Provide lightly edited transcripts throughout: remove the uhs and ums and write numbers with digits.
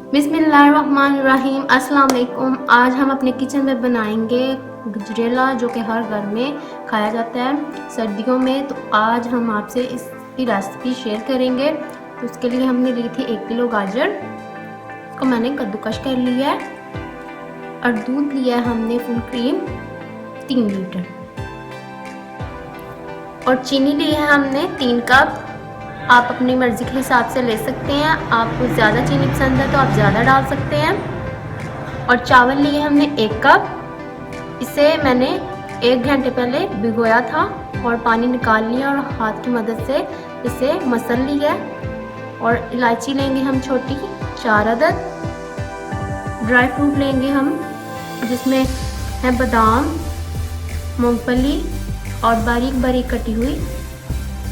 बिस्मिल्लाहिर्रहमानिर्रहीम। अस्सलाम वालेकुम। आज हम अपने किचन में बनाएंगे गजरेला, जो कि हर घर में खाया जाता है सर्दियों में। तो आज हम आपसे इसकी रेसिपी शेयर करेंगे। तो उसके लिए हमने ली थी 1 किलो गाजर, इसको मैंने कद्दूकश कर लिया है। और दूध लिया है हमने फुल क्रीम 3 लीटर। और चीनी ली है हमने 3 कप। आप अपनी मर्ज़ी के हिसाब से ले सकते हैं, आपको ज़्यादा चीनी पसंद है तो आप ज़्यादा डाल सकते हैं। और चावल लिए हमने 1 कप। इसे मैंने 1 घंटे पहले भिगोया था और पानी निकाल लिया और हाथ की मदद से इसे मसल लिया। और इलायची लेंगे हम छोटी 4 अदद। ड्राई फ्रूट लेंगे हम, जिसमें है बादाम, मूंगफली और बारीक बारीक कटी हुई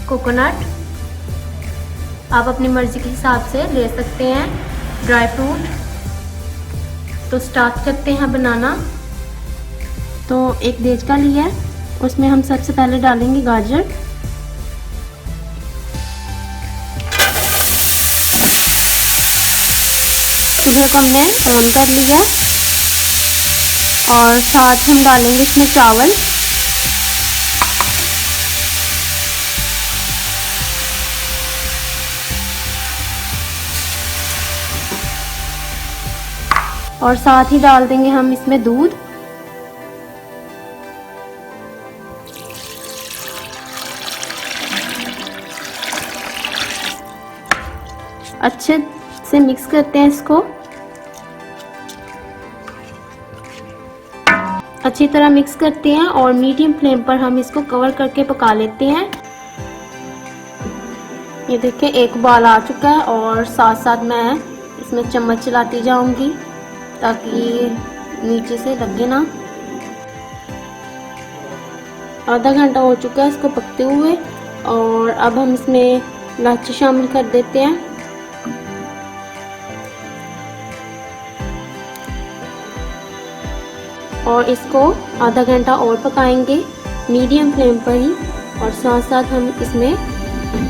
कोकोनट। आप अपनी मर्ज़ी के हिसाब से ले सकते हैं ड्राई फ्रूट। तो स्टार्ट करते हैं बनाना। तो एक देचका लिया है, उसमें हम सबसे पहले डालेंगे गाजर। चूल्हे को हमने ऑन कर लिया और साथ हम डालेंगे इसमें चावल। और साथ ही डाल देंगे हम इसमें दूध। अच्छे से मिक्स करते हैं इसको। अच्छी तरह मिक्स करते हैं और मीडियम फ्लेम पर हम इसको कवर करके पका लेते हैं। ये देखिए एक उबाल आ चुका है और साथ साथ मैं इसमें चम्मच चलाती जाऊंगी ताकि नीचे से लगे ना। आधा घंटा हो चुका है इसको पकते हुए। और अब हम इसमें इलायची शामिल कर देते हैं। और इसको आधा घंटा और पकाएंगे मीडियम फ्लेम पर ही। और साथ साथ हम इसमें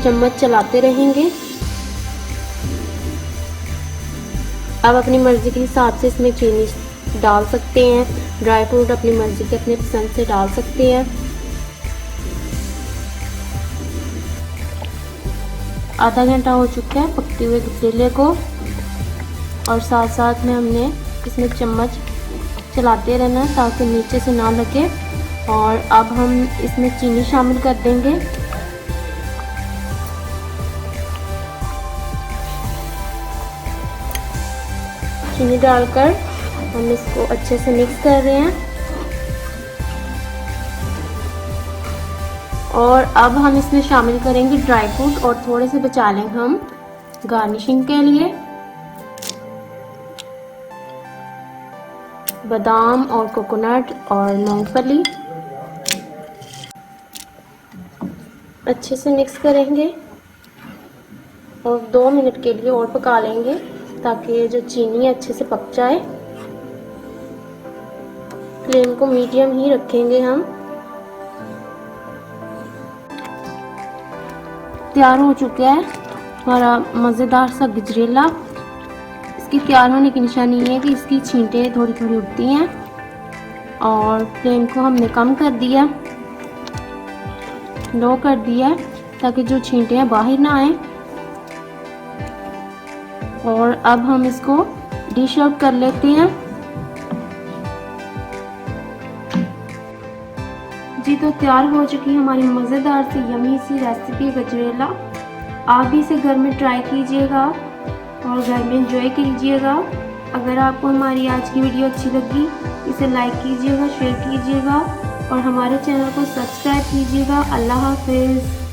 चम्मच चलाते रहेंगे। आप अपनी मर्ज़ी के हिसाब से इसमें चीनी डाल सकते हैं, ड्राई फ्रूट अपनी मर्ज़ी के अपने पसंद से डाल सकते हैं। आधा घंटा हो चुका है पकते हुए गजरेले को। और साथ साथ में हमने इसमें चम्मच चलाते रहना है ताकि नीचे से ना लगे। और अब हम इसमें चीनी शामिल कर देंगे। चीनी डालकर हम इसको अच्छे से मिक्स कर रहे हैं। और अब हम इसमें शामिल करेंगे ड्राई फ्रूट और थोड़े से बचा लेंगे हम गार्निशिंग के लिए। बादाम और कोकोनट और मूंगफली अच्छे से मिक्स करेंगे और 2 मिनट के लिए और पका लेंगे ताकि जो चीनी है अच्छे से पक जाए। फ्लेम को मीडियम ही रखेंगे हम। तैयार हो चुका है हमारा मज़ेदार सा गजरेला। इसकी तैयार होने की निशानी ये है कि इसकी छींटें थोड़ी थोड़ी उठती हैं। और फ्लेम को हमने कम कर दिया, लो कर दिया ताकि जो छींटें हैं बाहर ना आए। और अब हम इसको डिश आउट कर लेते हैं। जी तो तैयार हो चुकी है हमारी मज़ेदार सी यमी सी रेसिपी गजरेला। आप भी इसे घर में ट्राई कीजिएगा और घर में एंजॉय कीजिएगा। अगर आपको हमारी आज की वीडियो अच्छी लगी, इसे लाइक कीजिएगा, शेयर कीजिएगा और हमारे चैनल को सब्सक्राइब कीजिएगा। अल्लाह हाफिज़।